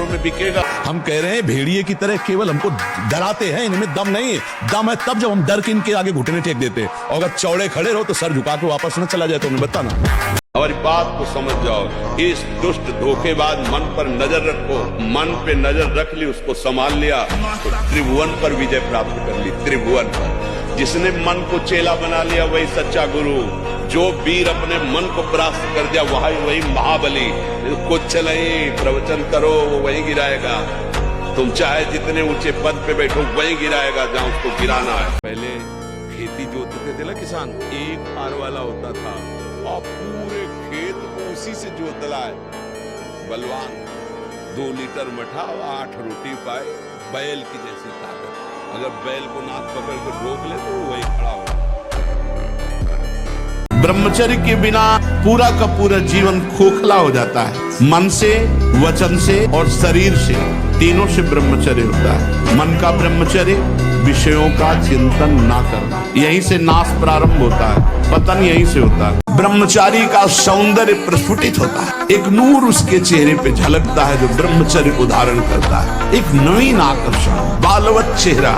में बिकेगा। हम कह रहे हैं भेड़िए की तरह केवल हमको डराते हैं, इनमें दम नहीं है। दम है तब जब हम डर के इनके आगे घुटने टेक देते, और अगर चौड़े खड़े रहो तो सर झुका के वापस न चला जाए तो उन्हें बताना। हमारी बात को समझ जाओ। इस दुष्ट धोखेबाज मन पर नजर रखो। मन पे नजर रख ली, उसको संभाल लिया तो त्रिभुवन पर विजय प्राप्त कर ली। त्रिभुवन पर जिसने मन को चेला बना लिया वही सच्चा गुरु। जो वीर अपने मन को परास्त कर दिया वही महाबली। कुछ नहीं, प्रवचन करो वो वही गिराएगा। तुम चाहे जितने ऊंचे पद पे बैठो वही गिराएगा जहां उसको गिराना है। पहले खेती जोतते थे ना किसान, एक फार वाला होता था और पूरे खेत को उसी से जोतला है। बलवान 2 लीटर मठा 8 रोटी पाए, बैल की जैसी ताकत। अगर बैल को नाक पकड़ कर रोक ले तो वही खड़ा हो। ब्रह्मचर्य के बिना पूरा का पूरा जीवन खोखला हो जाता है। मन से, वचन से और शरीर से, तीनों से ब्रह्मचर्य होता है। मन का ब्रह्मचर्य, विषयों का चिंतन ना करना, यहीं से नाश प्रारंभ होता है, पतन यहीं से होता है। ब्रह्मचारी का सौंदर्य प्रस्फुटित होता है, एक नूर उसके चेहरे पे झलकता है जो ब्रह्मचर्य को धारण करता है। एक नवीन आकर्षण, बालवत चेहरा,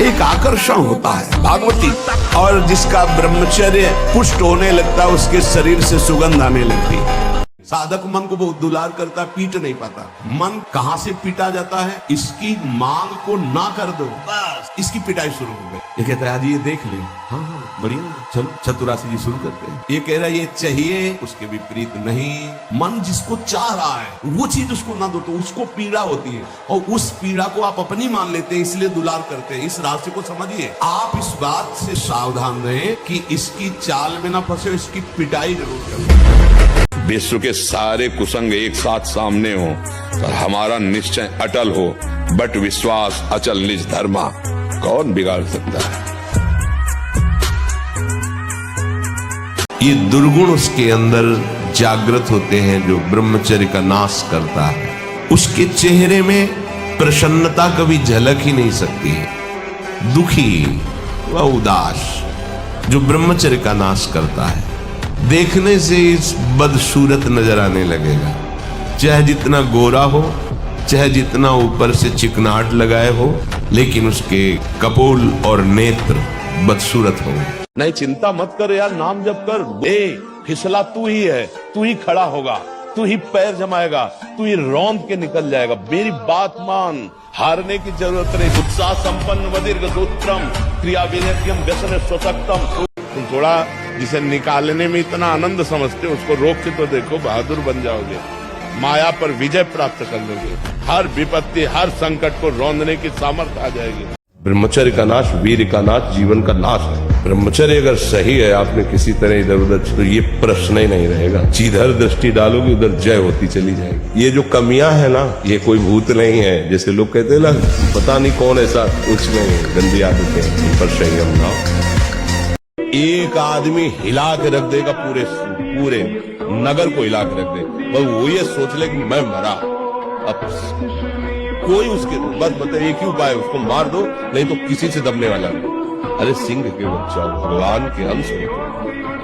एक आकर्षण होता है भागवती। और जिसका ब्रह्मचर्य पुष्ट होने लगता है उसके शरीर से सुगंध आने लगती है। साधक मन को बहुत दुलार करता, पीट नहीं पाता। मन कहां से पीटा जाता है? इसकी मांग को ना कर दो, बस इसकी पिटाई शुरू हो गई। ये कहता है आज ये देख ले, हाँ बढ़िया, चलो चतुरासी जी शुरू करते हैं। ये कह रहा है ये चाहिए, उसके विपरीत नहीं। मन जिसको चाह रहा है वो चीज उसको ना दो तो उसको पीड़ा होती है, और उस पीड़ा को आप अपनी मान लेते हैं, इसलिए दुलार करते हैं। इस रास्ते को समझिए। आप इस बात से सावधान रहें कि इसकी चाल में ना फंसे, इसकी पिटाई जरूर करें। विश्व के सारे कुसंग एक साथ सामने हो और हमारा निश्चय अटल हो, बट विश्वास अचल निज धर्मा, कौन बिगाड़ सकता है? ये दुर्गुण उसके अंदर जागृत होते हैं जो ब्रह्मचर्य का नाश करता है। उसके चेहरे में प्रसन्नता कभी झलक ही नहीं सकती है। दुखी व उदास जो ब्रह्मचर्य का नाश करता है, देखने से इस बदसूरत नजर आने लगेगा। चाहे जितना गोरा हो, चाहे जितना ऊपर से चिकनाहट लगाए हो, लेकिन उसके कपोल और नेत्र बदसूरत होंगे। नहीं, चिंता मत कर यार, नाम जप कर। फिसला तू ही है, तू ही खड़ा होगा, तू ही पैर जमाएगा, तू ही रौंद के निकल जाएगा। मेरी बात मान, हारने की जरूरत नहीं। उत्साह संपन्न वदीर्घ सूत्रम क्रिया विनयम व्यसन स्वसक्तम। तुम थोड़ा जिसे निकालने में इतना आनंद समझते हो उसको रोक के तो देखो, बहादुर बन जाओगे। माया पर विजय प्राप्त कर लोगे। हर विपत्ति, हर संकट को रौंदने की सामर्थ्य आ जाएगी। ब्रह्मचर्य का नाश वीर का नाश, जीवन का नाश है। ब्रह्मचर्य अगर सही है, आपने किसी तरह इधर उधर, तो ये प्रश्न ही नहीं रहेगा। जिधर दृष्टि डालोगे उधर जय होती चली जाएगी। ये जो कमियां है ना, ये कोई भूत नहीं है। जैसे लोग कहते हैं ना, पता नहीं कौन ऐसा, उसमें गंदी आदतें, उन पर संयम लाओ। एक आदमी हिला के रख देगा, पूरे नगर को हिला के रख दे। बस वो ये सोच ले कि मैं मरा, अब कोई उसके बस बताए एक ही उपाय, उसको मार दो, नहीं तो किसी से दबने वाला नहीं। अरे सिंह के बच्चा, भगवान के अंश हो,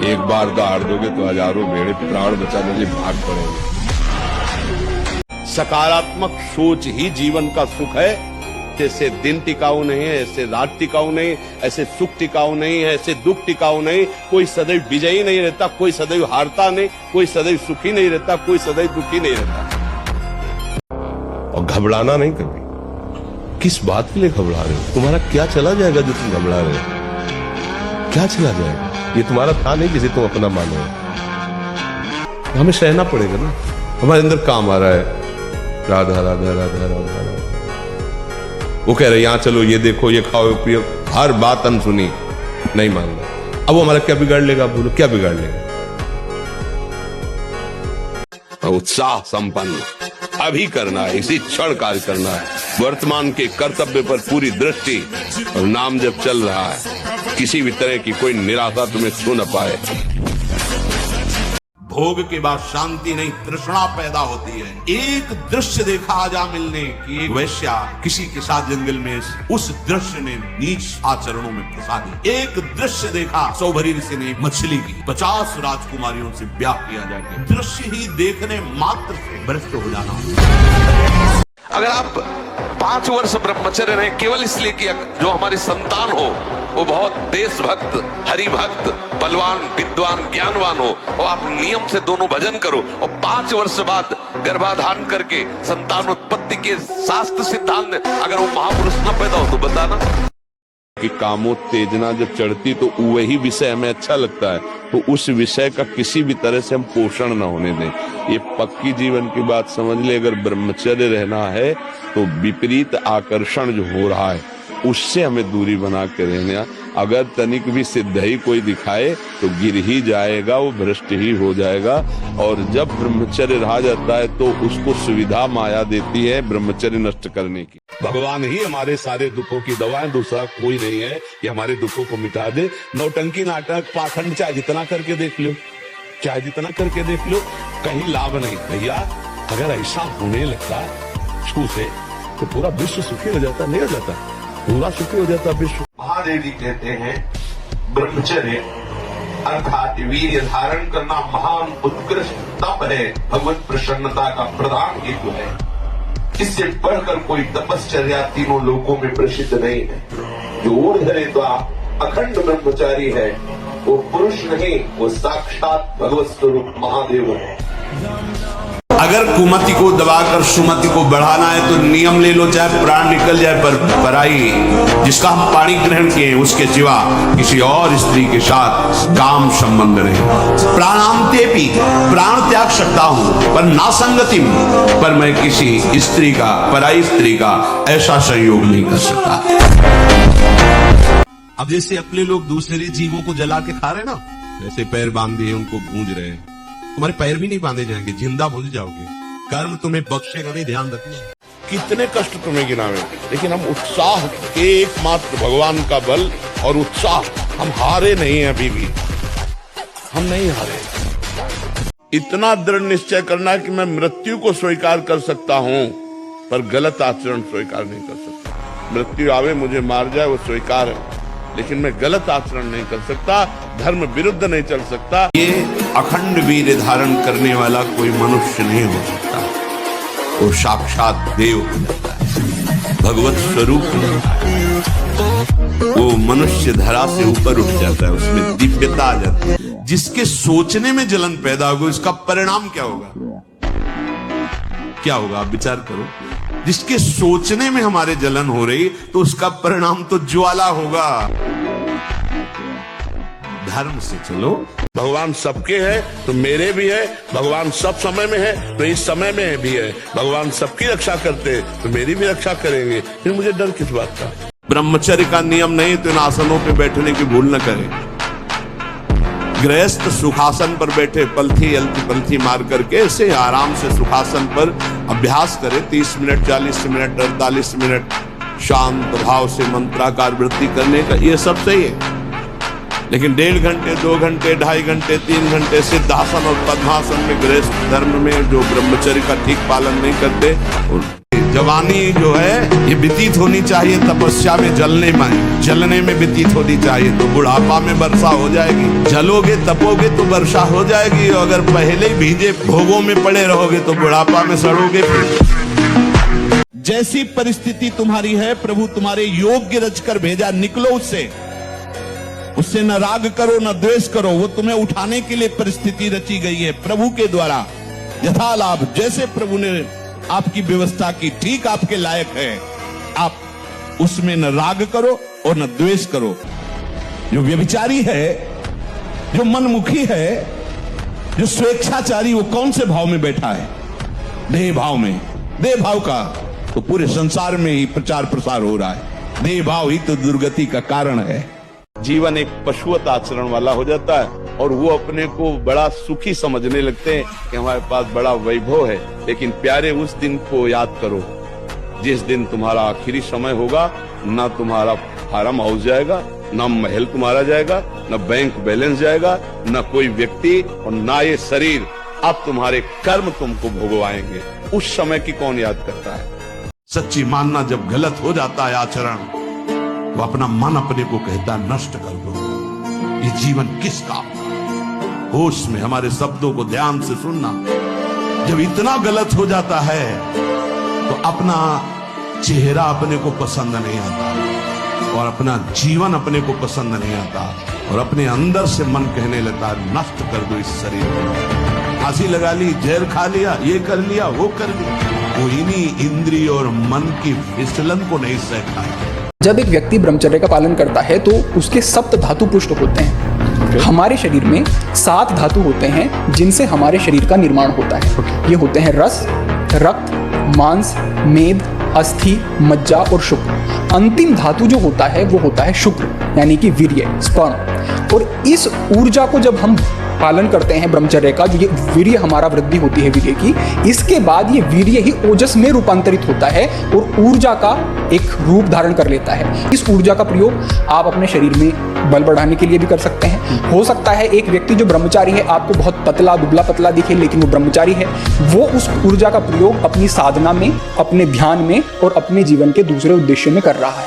एक बार दहाड़ दोगे तो हजारों भेड़े प्राण बचाने के लिए भाग पड़ेंगे। सकारात्मक सोच ही जीवन का सुख है। ऐसे दिन टिकाऊ नहीं है, ऐसे रात टिकाऊ नहीं, ऐसे सुख टिकाऊ नहीं है, ऐसे दुख टिकाऊ नहीं। कोई सदैव विजयी नहीं रहता, कोई सदैव हारता नहीं, कोई सदैव सुखी नहीं रहता, कोई सदैव दुखी नहीं रहता। और घबराना नहीं कभी। किस बात के लिए घबरा रहे हो? तुम्हारा क्या चला जाएगा जो तुम घबरा रहे हो? क्या चला जाएगा? ये तुम्हारा था नहीं जिसे तुम अपना मानो। हमें सहना पड़ेगा ना। हमारे अंदर काम आ रहा है, राधा राधा राधा राधा राधा। वो कह रहे यहाँ चलो, ये देखो, ये खाओ पियो, हर बात अनसुनी, नहीं मानना। अब वो हमारा क्या बिगाड़ लेगा? बोलो क्या बिगाड़ लेगा? उत्साह संपन्न अभी करना है, इसी क्षण कार्य करना है। वर्तमान के कर्तव्य पर पूरी दृष्टि, और नाम जब चल रहा है, किसी भी तरह की कोई निराशा तुम्हें छू न पाए। भोग के बाद शांति नहीं, तृष्णा पैदा होती है। एक दृश्य देखा आजा मिलने की, एक वैश्या किसी के साथ जंगल में, उस दृश्य ने नीच आचरणों में फंसा दी। एक दृश्य देखा सौभरी ऋषि ने मछली की 50 राजकुमारियों से ब्याह किया जाके, दृश्य ही देखने मात्र से भ्रष्ट हो जाना। अगर आप 5 वर्ष ब्रह्मचर्य रहे केवल इसलिए कि जो हमारी संतान हो वो बहुत देशभक्त, हरिभक्त, बलवान, विद्वान, ज्ञानवान हो, और आप नियम से दोनों भजन करो, और 5 वर्ष बाद गर्भाधान करके संतान उत्पत्ति के शास्त्र सिद्धांत अगर वो महापुरुष न पैदा हो तो बताना कि कामोत्तेजना जब चढ़ती तो वही विषय हमें अच्छा लगता है, तो उस विषय का किसी भी तरह से हम पोषण न होने दें। ये पक्की जीवन की बात समझ ले। अगर ब्रह्मचर्य रहना है तो विपरीत आकर्षण जो हो रहा है उससे हमें दूरी बना के रहना। अगर तनिक भी सिद्धि कोई दिखाए तो गिर ही जाएगा, वो भ्रष्ट ही हो जाएगा। और जब ब्रह्मचर्य रहा जाता है तो उसको सुविधा माया देती है ब्रह्मचर्य नष्ट करने की। भगवान ही हमारे सारे दुखों की दवा है, दूसरा कोई नहीं है कि हमारे दुखों को मिटा दे। नौटंकी, नाटक, पाखंड चाहे जितना करके देख लो, चाहे जितना करके देख लो, कहीं लाभ नहीं। भैया अगर ऐसा होने लगता छू से तो पूरा विश्व सुखी हो जाता, नहीं हो जाता, पूरा सुखी हो जाता विश्व। महादेव जी कहते हैं ब्रह्मचर्य अर्थात वीर्य धारण करना महान उत्कृष्ट तप है, भगवत प्रसन्नता का प्रधान हेतु है। इससे बढ़कर कोई तपश्चर्या तीनों लोकों में प्रसिद्ध नहीं है। जो ऊर्ध्वरेता अखंड ब्रह्मचारी है वो पुरुष नहीं, वो साक्षात भगवत स्वरूप महादेव है। अगर कुमति को दबाकर सुमति को बढ़ाना है तो नियम ले लो, चाहे प्राण निकल जाए पर पराई जिसका हम पानी ग्रहण किए उसके सिवा किसी और स्त्री के साथ काम संबंध नहीं। प्राणांते भी प्राण त्याग सकता हूं पर ना संगति, पर मैं किसी स्त्री का, पराई स्त्री का ऐसा संयोग नहीं कर सकता। अब जैसे अपने लोग दूसरे जीवों को जला के खा रहे ना, वैसे पैर बांध दिए उनको भूंज रहे हैं। तुम्हारे पैर भी नहीं बांधे जाएंगे, जिंदा भूल जाओगे। कर्म तुम्हें बख्शेगा नहीं, ध्यान रखना। कितने कष्ट तुम्हें गिनावे, लेकिन हम उत्साह के एकमात्र भगवान का बल और उत्साह, हम हारे नहीं हैं, अभी भी हम नहीं हारे। इतना दृढ़ निश्चय करना कि मैं मृत्यु को स्वीकार कर सकता हूं पर गलत आचरण स्वीकार नहीं कर सकता। मृत्यु आवे मुझे मार जाए वो स्वीकार है, लेकिन मैं गलत आचरण नहीं कर सकता, धर्म विरुद्ध नहीं चल सकता। ये अखंड वीर्य धारण करने वाला कोई मनुष्य नहीं हो सकता, वो साक्षात देव हो जाता है, भगवत स्वरूप हो जाता है। वो मनुष्य धरा से ऊपर उठ जाता है, उसमें दिव्यता आ जाती है। जिसके सोचने में जलन पैदा होगी उसका परिणाम क्या होगा, क्या होगा, आप विचार करो। जिसके सोचने में हमारे जलन हो रही तो उसका परिणाम तो ज्वाला होगा। धर्म से चलो। भगवान सबके है तो मेरे भी है, भगवान सब समय में है तो इस समय में भी है, भगवान सबकी रक्षा करते हैं तो मेरी भी रक्षा करेंगे, फिर मुझे डर किस बात का। ब्रह्मचर्य का नियम नहीं तो इन आसनों पे बैठने की भूल न करें। गृहस्थ सुखासन पर बैठे पलथी अलती पलथी मार करके ऐसे आराम से सुखासन पर अभ्यास करें। 30 मिनट, 40 मिनट, 48 मिनट शांत भाव से मंत्राकार वृत्ति करने का, ये सब सही है। लेकिन 1.5 घंटे, 2 घंटे, 2.5 घंटे, 3 घंटे सिद्धासन और पद्मासन में गृहस्थ धर्म में जो ब्रह्मचर्य का ठीक पालन नहीं करते, जवानी जो है ये व्यतीत होनी चाहिए तपस्या में, जलने में व्यतीत होनी चाहिए, तो बुढ़ापा में वर्षा हो जाएगी। जलोगे तपोगे तो वर्षा हो जाएगी, और अगर पहले भीजे भोगों में पड़े रहोगे तो बुढ़ापा में सड़ोगे। जैसी परिस्थिति तुम्हारी है प्रभु तुम्हारे योग्य रचकर भेजा, निकलो उससे न राग करो न द्वेष करो। वो तुम्हें उठाने के लिए परिस्थिति रची गई है प्रभु के द्वारा। यथा लाभ, जैसे प्रभु ने आपकी व्यवस्था की ठीक आपके लायक है, आप उसमें न राग करो और न द्वेष करो। जो व्यभिचारी है, जो मनमुखी है, जो स्वेच्छाचारी, वो कौन से भाव में बैठा है? देह भाव में। देह भाव का तो पूरे संसार में ही प्रचार प्रसार हो रहा है। देह भाव ही तो दुर्गति का कारण है। जीवन एक पशुवत आचरण वाला हो जाता है और वो अपने को बड़ा सुखी समझने लगते हैं कि हमारे पास बड़ा वैभव है। लेकिन प्यारे, उस दिन को याद करो जिस दिन तुम्हारा आखिरी समय होगा, ना तुम्हारा फार्म हाउस जाएगा, ना महल तुम्हारा जाएगा, ना बैंक बैलेंस जाएगा, ना कोई व्यक्ति और ना ये शरीर। अब तुम्हारे कर्म तुमको भोगवाएंगे। उस समय की कौन याद करता है? सच्ची मानना जब गलत हो जाता है आचरण, तो अपना मन अपने को कहता है नष्ट कर दो, ये जीवन किस काम का। होश में हमारे शब्दों को ध्यान से सुनना। जब इतना गलत हो जाता है तो अपना चेहरा अपने को पसंद नहीं आता और अपना जीवन अपने को पसंद नहीं आता और अपने अंदर से मन कहने लगता है नष्ट कर दो इस शरीर को। फांसी लगा ली, जहर खा लिया, ये कर लिया, वो कर लिया, कोई नहीं इंद्रिय और मन की फिसलन को नहीं सहता है। जब एक व्यक्ति ब्रह्मचर्य का पालन करता है तो उसके सप्त धातु पुष्ट होते हैं। हमारे शरीर में 7 धातु होते हैं जिनसे हमारे शरीर का निर्माण होता है। ये होते हैं रस, रक्त, मांस, मेद, अस्थि, मज्जा और शुक्र। अंतिम धातु जो होता है वो होता है शुक्र, यानी कि वीर्य, स्पर्म। और इस ऊर्जा को जब हम पालन करते हैं ब्रह्मचर्य का, जो ये वीर्य हमारा वृद्धि होती है वीर्य की, इसके बाद ये वीर्य ही ओजस में रूपांतरित होता है और ऊर्जा का एक रूप धारण कर लेता है। इस ऊर्जा का प्रयोग आप अपने शरीर में बल बढ़ाने के लिए भी कर सकते हैं। हो सकता है एक व्यक्ति जो ब्रह्मचारी है, आपको बहुत पतला दुबला पतला दिखे, लेकिन वो ब्रह्मचारी है, वो उस ऊर्जा का प्रयोग अपनी साधना में, अपने ध्यान में और अपने जीवन के दूसरे उद्देश्य में कर रहा है।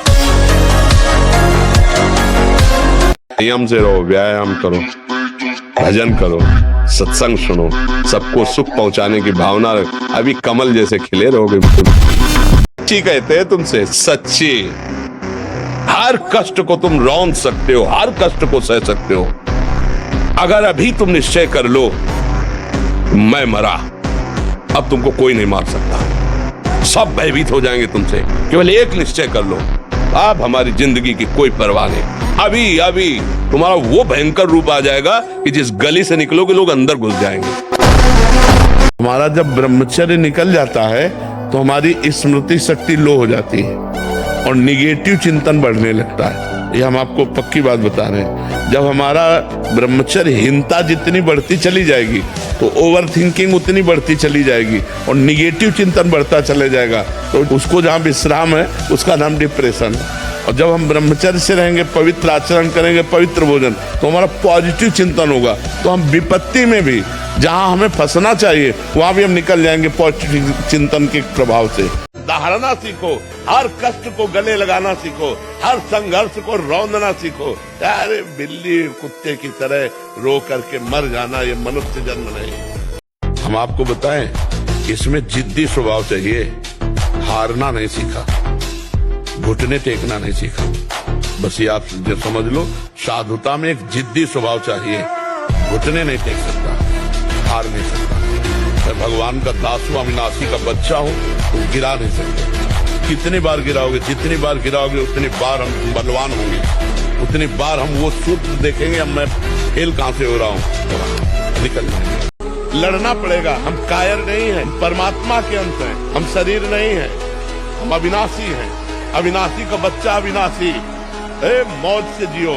नियम से रहो, व्यायाम करो, भजन करो, सत्संग सुनो, सबको सुख पहुंचाने की भावना रख। अभी कमल जैसे खिले रहोगे। सच्ची कहते हैं तुमसे, सच्ची। हर कष्ट को तुम रौंद सकते हो, हर कष्ट को सह सकते हो। अगर अभी तुम निश्चय कर लो मैं मरा, अब तुमको कोई नहीं मार सकता। सब भयभीत हो जाएंगे तुमसे। केवल एक निश्चय कर लो, अब हमारी जिंदगी की कोई परवाह नहीं। अभी अभी तुम्हारा वो भयंकर रूप आ जाएगा कि जिस गली से निकलोगे लोग अंदर घुस जाएंगे। हमारा जब ब्रह्मचर्य निकल जाता है तो हमारी स्मृति शक्ति लो हो जाती है और निगेटिव चिंतन बढ़ने लगता है। ये हम आपको पक्की बात बता रहे हैं। जब हमारा ब्रह्मचर्यहीनता जितनी बढ़ती चली जाएगी तो ओवर थिंकिंग उतनी बढ़ती चली जाएगी और निगेटिव चिंतन बढ़ता चले जाएगा। तो उसको जहाँ विश्राम है उसका नाम डिप्रेशन है। और जब हम ब्रह्मचर्य से रहेंगे, पवित्र आचरण करेंगे, पवित्र भोजन, तो हमारा पॉजिटिव चिंतन होगा। तो हम विपत्ति में भी जहां हमें फंसना चाहिए वहां भी हम निकल जाएंगे पॉजिटिव चिंतन के प्रभाव से। दहाड़ना सीखो, हर कष्ट को गले लगाना सीखो, हर संघर्ष को रौंदना सीखो। अरे बिल्ली कुत्ते की तरह रो करके मर जाना ये मनुष्य जन्म नहीं। हम आपको बताएं, इसमें जिद्दी स्वभाव चाहिए। हारना नहीं सीखा, घुटने टेकना नहीं सीखा। बस ये आप समझ लो, साधुता में एक जिद्दी स्वभाव चाहिए। घुटने नहीं टेक सकता, हार नहीं सकता। मैं भगवान का दास हूं, अविनाशी का बच्चा हूं, तो गिरा नहीं सकते। कितनी बार गिराओगे, जितनी बार गिराओगे उतनी बार हम बलवान होंगे, उतनी बार हम वो सूत्र देखेंगे। अब मैं फेल कहां से हो रहा हूं, निकल जाएंगे। लड़ना पड़ेगा। हम कायर नहीं है, परमात्मा के अंश हैं, हम शरीर नहीं है, हम अविनाशी हैं। अविनाशी का बच्चा अविनाशी। मौज से जियो,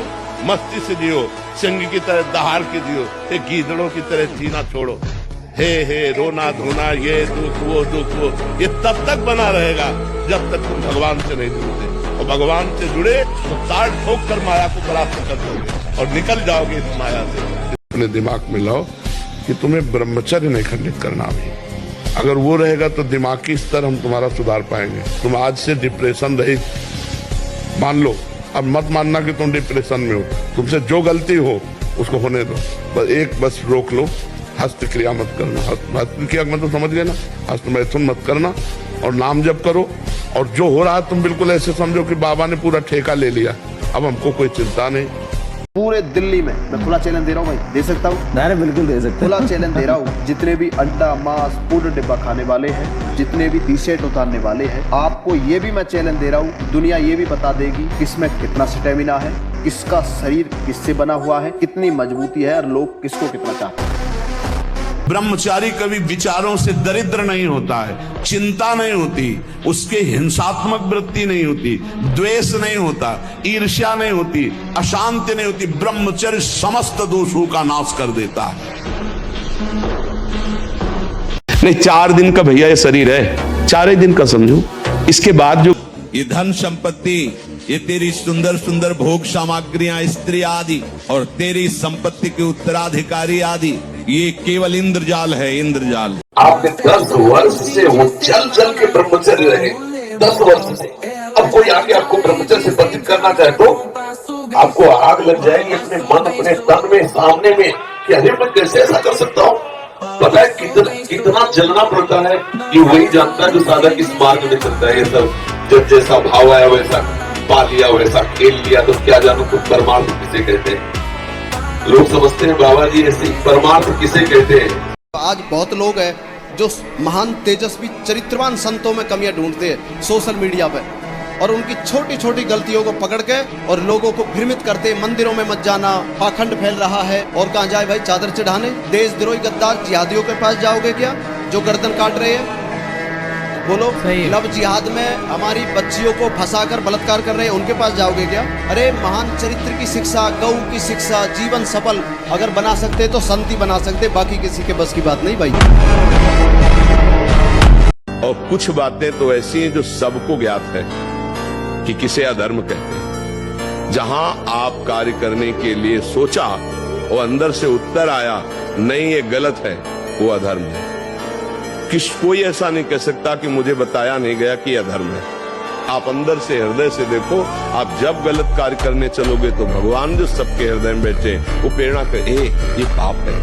मस्ती से जियो, सिंह की तरह दहाड़ के जियो, गीदड़ों की तरह जीना छोड़ो। हे रोना धोना, ये दुख वो, ये तब तक बना रहेगा जब तक तुम भगवान से नहीं जुड़ते। और भगवान से जुड़े तो ताड़ ठोक कर माया को प्राप्त कर दोगे और निकल जाओगे इस माया से। अपने दिमाग में लाओ कि तुम्हें ब्रह्मचर्य नहीं खंडित करना भी। अगर वो रहेगा तो दिमागी स्तर हम तुम्हारा सुधार पाएंगे। तुम आज से डिप्रेशन रहित मान लो। अब मत मानना कि तुम डिप्रेशन में हो। तुमसे जो गलती हो उसको होने दो। बस रोक लो, हस्त क्रिया मत करना। हस्त क्रिया मतलब समझ गए ना, हस्त मैथुन मत करना और नाम जप करो। और जो हो रहा है तुम बिल्कुल ऐसे समझो कि बाबा ने पूरा ठेका ले लिया, अब हमको कोई चिंता नहीं। पूरे दिल्ली में मैं खुला चैलेंज दे रहा हूँ भाई, दे सकता हूँ? नहीं, बिल्कुल दे सकते। खुला चैलेंज दे रहा हूँ, जितने भी अंडा मांस पूर्ण डिब्बा खाने वाले हैं, जितने भी टी शर्ट उतारने वाले हैं, आपको ये भी मैं चैलेंज दे रहा हूँ, दुनिया ये भी बता देगी किसमें कितना स्टेमिना है, किसका शरीर किससे बना हुआ है, कितनी मजबूती है और लोग किसको कितना चाहते हैं। ब्रह्मचारी कभी विचारों से दरिद्र नहीं होता है, चिंता नहीं होती, उसके हिंसात्मक वृत्ति नहीं होती, द्वेष नहीं होता, ईर्ष्या नहीं होती, अशांति नहीं होती। ब्रह्मचर्य समस्त दोषों का नाश कर देता है। नहीं, 4 दिन का भैया ये शरीर है, 4 दिन का समझो। इसके बाद जो ये धन संपत्ति ये तेरी सुंदर सुंदर भोग सामग्रियां, स्त्री आदि और तेरी संपत्ति के उत्तराधिकारी आदि, ये केवल इंद्रजाल है, इंद्रजाल। आपने 10 वर्ष से वो चल चल के ब्रह्मचर्य रहे, 10 वर्ष से। अब कोई आके आपको ब्रह्मचर्य से बंधित करना चाहे तो आपको आग लग जाएगी अपने मन, अपने तन में, सामने में कि अरे मैं कैसे ऐसा कर सकता हूँ। पता है कितना जलना पड़ता है, कि वही जानता है जो साधक इस मार्ग में चलता है। ये सब जब जैसा भाव आया वैसा पा लिया, वैसा खेल लिया, तो क्या जानो तुम परमार्थ किसे कहते हैं। लोग समझते हैं बाबा जी ऐसे परमार्थ किसे कहते हैं। आज बहुत लोग हैं जो महान तेजस्वी चरित्रवान संतों में कमियां ढूंढते हैं सोशल मीडिया पे, और उनकी छोटी छोटी गलतियों को पकड़ के और लोगों को भ्रमित करते हैं। मंदिरों में मत जाना, पाखंड फैल रहा है, और कहाँ जाए भाई चादर चढ़ाने। देशद्रोही गद्दार जिहादियों के पास जाओगे क्या, जो गर्दन काट रहे हैं? बोलो, लव जिहाद में हमारी बच्चियों को फंसाकर बलात्कार कर रहे हैं, उनके पास जाओगे क्या? अरे महान चरित्र की शिक्षा, गौ की शिक्षा, जीवन सफल अगर बना सकते तो संत ही बना सकते, बाकी किसी के बस की बात नहीं भाई। और कुछ बातें तो ऐसी हैं जो सबको ज्ञात है कि किसे अधर्म कहते हैं। जहां आप कार्य करने के लिए सोचा और अंदर से उत्तर आया नहीं ये गलत है, वो अधर्म है। कोई ऐसा नहीं कह सकता कि मुझे बताया नहीं गया कि अधर्म है। आप अंदर से, हृदय से देखो। आप जब गलत कार्य करने चलोगे तो भगवान जो सबके हृदय में बैठे वो प्रेरणा करे, ये पाप है,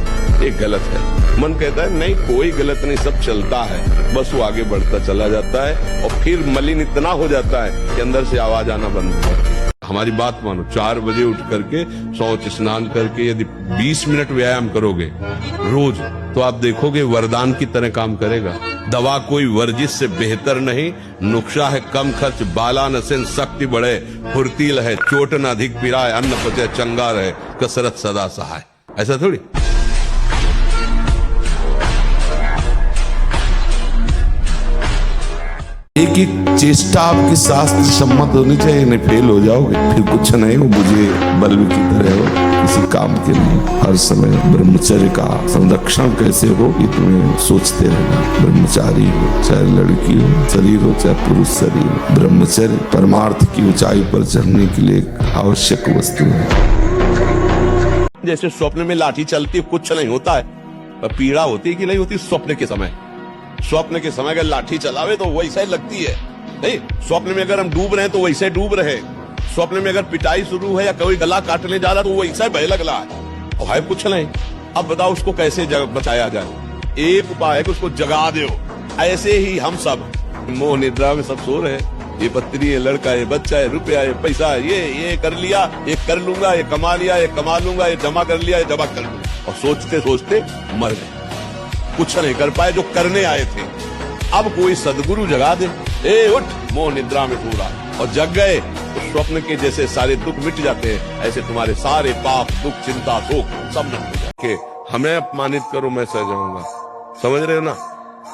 ये गलत है। मन कहता है नहीं कोई गलत नहीं, सब चलता है, बस वो आगे बढ़ता चला जाता है। और फिर मलिन इतना हो जाता है कि अंदर से आवाज आना बंद हो जाती है। हमारी बात मानो, 4 बजे उठ करके शौच स्नान करके यदि 20 मिनट व्यायाम करोगे रोज, तो आप देखोगे वरदान की तरह काम करेगा। दवा कोई वर्जिश से बेहतर नहीं, नुक्शा है कम खर्च, बाला नसेन शक्ति बढ़े, फुर्तील है चोट न अधिक पिराए, अन्न पचे चंगा रहे, कसरत सदा सहाय। ऐसा थोड़ी। एक एक चेष्टा आपकी शास्त्र सम्मत होनी चाहिए, नहीं फेल हो जाओगे, फिर कुछ नहीं हो, बुझे बल्ब की तरह हो, किसी काम के नहीं। हर समय ब्रह्मचर्य का संरक्षण कैसे हो ये तुम्हें सोचते रहना। ब्रह्मचारी हो चाहे लड़की हो, शरीर हो चाहे पुरुष शरीर हो, ब्रह्मचर्य परमार्थ की ऊंचाई पर चढ़ने के लिए एक आवश्यक वस्तु है। जैसे स्वप्न में लाठी चलती कुछ नहीं होता है, पीड़ा होती कि नहीं होती स्वप्न के समय। स्वप्न के समय अगर लाठी चलावे तो वैसे लगती है, नहीं स्वप्न में अगर हम डूब रहे हैं तो वैसे डूब रहे। स्वप्न में अगर पिटाई शुरू है या कोई गला काटने जा रहा तो वैसा भय लग रहा है, और है कुछ नहीं। अब बताओ उसको कैसे बचाया जाए। एक उपाय है कि उसको जगा दो। ऐसे ही हम सब मोह निद्रा में सब सो रहे हैं, ये पत्नी, ये लड़का, ये बच्चा, ये रुपया, ये पैसा, ये कर लिया, ये कर लूंगा, ये कमा लिया, ये कमा लूंगा, ये जमा कर लिया, ये जमा कर लूंगा, और सोचते सोचते मर गए। कुछ नहीं कर पाए जो करने आए थे। अब कोई सदगुरु जगा दे, ए उठ, मोह निद्रा में पूरा, और जग गए तो स्वप्न के जैसे सारे दुख मिट जाते हैं। ऐसे तुम्हारे सारे पाप, दुख, चिंता, शोक सब नष्ट हो जाए। हमें अपमानित करो मैं सह जाऊंगा, समझ रहे हो ना?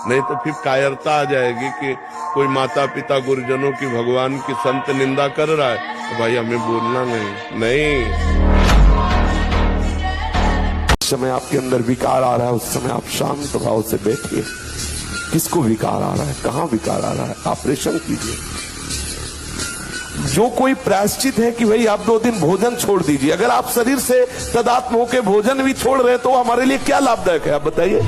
नहीं तो फिर कायरता आ जाएगी कि कोई माता पिता गुरुजनों की, भगवान की, संत निंदा कर रहा है तो भाई हमें बोलना नहीं। समय आपके अंदर विकार आ रहा है, उस समय आप शांत भाव से बैठिए। किसको विकार आ रहा है, कहां विकार आ रहा है, ऑपरेशन कीजिए। जो कोई प्रायश्चित है कि भाई आप 2 दिन भोजन छोड़ दीजिए, अगर आप शरीर से तदात्म होकर भोजन भी छोड़ रहे हैं तो हमारे लिए क्या लाभदायक है आप बताइए।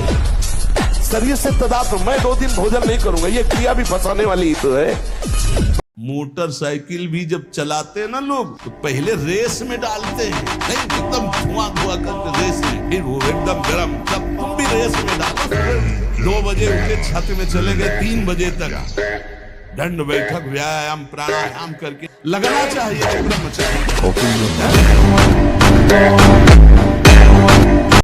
शरीर से तदात्म, मैं 2 दिन भोजन नहीं करूंगा, ये क्रिया भी फंसाने वाली ही तो है। मोटरसाइकिल भी जब चलाते ना लोग तो पहले रेस में डालते हैं, नहीं एकदम धुआं करके रेस में, फिर वो एकदम गरम, तब तुम भी रेस में डालो। 2 बजे उठे छत में चले गए, 3 बजे तक दंड बैठक, व्यायाम, प्राणायाम करके लगना चाहिए ब्रह्मचर्य।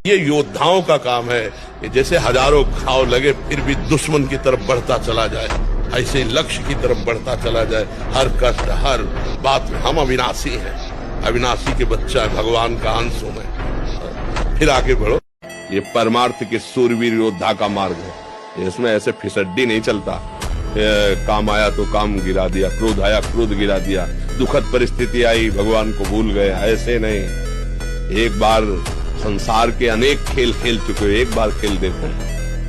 ये योद्धाओं का काम है कि जैसे हजारों घाव लगे फिर भी दुश्मन की तरफ बढ़ता चला जाए, ऐसे लक्ष्य की तरफ बढ़ता चला जाए। हर कष्ट, हर बात में हम अविनाशी हैं, अविनाशी के बच्चा है, भगवान का अंश में। फिर आगे बढ़ो। ये परमार्थ के सूरवीर योद्धा का मार्ग है, इसमें ऐसे फिसड्डी नहीं चलता। काम आया तो काम गिरा दिया, क्रोध आया क्रोध गिरा दिया, दुखद परिस्थिति आई भगवान को भूल गए, ऐसे नहीं। एक बार संसार के अनेक खेल खेल चुके हो, एक बार खेल देखो।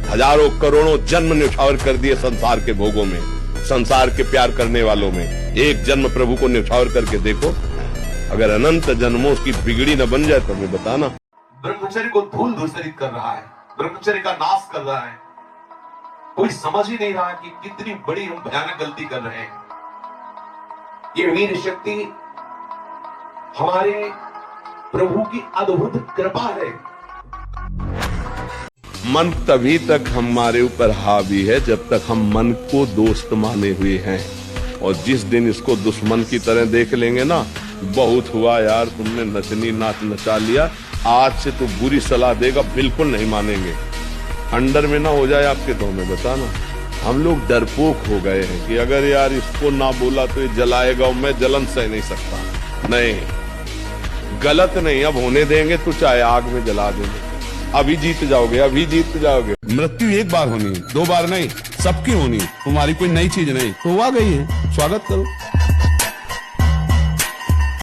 हजारों करोड़ों जन्म न्यौछावर कर दिए संसार के भोगों में, संसार के प्यार करने वालों में। एक जन्म प्रभु को निछावर करके देखो, अगर अनंत जन्मों की बिगड़ी न बन जाए तो हमें बताना। ब्रह्मचर्य को धूल धूसरित कर रहा है, ब्रह्मचर्य का नाश कर रहा है। कोई समझ ही नहीं रहा कि कितनी बड़ी हम भयानक गलती कर रहे हैं। ये वीर शक्ति हमारे प्रभु की अद्भुत कृपा है। मन तभी तक हमारे ऊपर हावी है जब तक हम मन को दोस्त माने हुए हैं, और जिस दिन इसको दुश्मन की तरह देख लेंगे ना, बहुत हुआ यार, तुमने नचनी नाच नचा लिया, आज से तो बुरी सलाह देगा, बिल्कुल नहीं मानेंगे। अंडर में ना हो जाए आपके तो हमें बताना। हम लोग डरपोक हो गए हैं कि अगर यार इसको ना बोला तो ये जलाएगा, और मैं जलन सह नहीं सकता। नहीं, गलत नहीं, अब होने देंगे तो चाहे आग में जला देंगे। अभी जीत जाओगे, अभी जीत जाओगे। मृत्यु एक बार होनी है, 2 बार नहीं, सबकी होनी। तुम्हारी कोई नई चीज नहीं, तो आ गई है, स्वागत करो।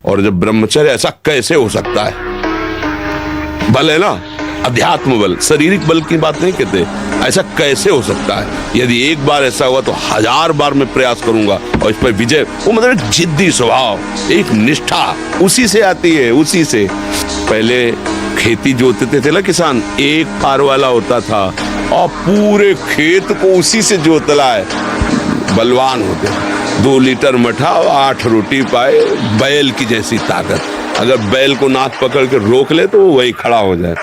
और जब ब्रह्मचर्य ऐसा कैसे हो सकता है? बल है ना, अध्यात्म बल, शारीरिक बल की बात नहीं कहते। ऐसा कैसे हो सकता है? यदि एक बार ऐसा हुआ तो 1000 बार मैं प्रयास करूंगा और इस पर विजय। वो मतलब एक जिद्दी स्वभाव, एक निष्ठा, उसी से आती है, उसी से। पहले खेती जोतते थे ना किसान, एक पार वाला होता था और पूरे खेत को उसी से जोतला है, बलवान होते। 2 लीटर मठा और 8 रोटी पाए, बैल की जैसी ताकत। अगर बैल को नाक पकड़ के रोक ले तो वो वही खड़ा हो जाए।